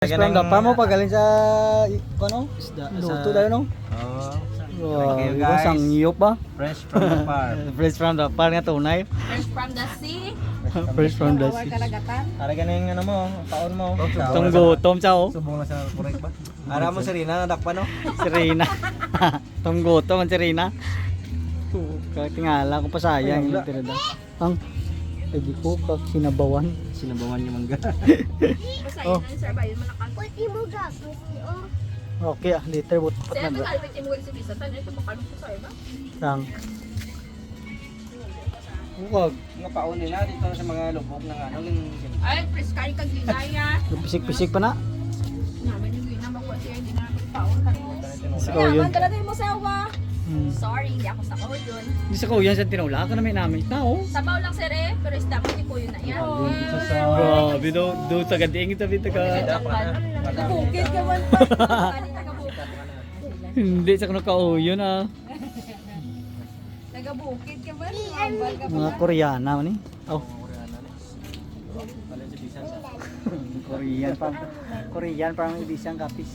From the farm mo pagaling sa ano? Isda. Luto daw no? Oo. Wow, you, iba guys. sang niyop ba? Fresh from the farm. Fresh from the farm nga tunay. Fresh from the sea. Fresh from the Our sea. kalagatan. Para ka na yung ano mo, taon mo. Tong gutom siya oh. Subong na sa correct ba? Ara mo si Rina, nadakpan no? Si Rina. Tong gutom ang si Rina. Tingala ko pa sayang yung tinada. Ang lagi ko kag sinabawan. Sinabawan yung mangga. Basta Oh. yun ang sir ba yun malakal. Okay ah, later but Sa ito kalipit yung mga si Tan ito makalong ko sa iba. sang. Huwag. Nga paon nila dito sa mga lubog ng ano yung Ay, fresh kari kag linaya. Pisik-pisik pa na. Naman yung ginama ko siya hindi na nagpaon kanina. Ikaw yun. Naman talaga mo sawa. Sorry, hindi ako sa yun. Hindi sa kuyan sa tinula ka na may namin. Tao. Sabaw lang sir eh, pero isda mo di ko yun na yan. Grabe do sa gading ito bita ka. Nagabukid ka man pa. Hindi sa kuno kauyo na. Nagabukid ka man. Mga Koreana man ni. Oh. Korean pa. Korean parang ibisang kapis.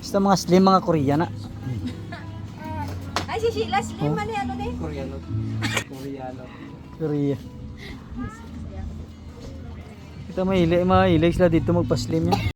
Basta mga slim mga Koreana. Ay, si Sheila, slim man ano ni? Koreano. Koreano. Korea. Kita mahilig sila dito magpa-slim yan.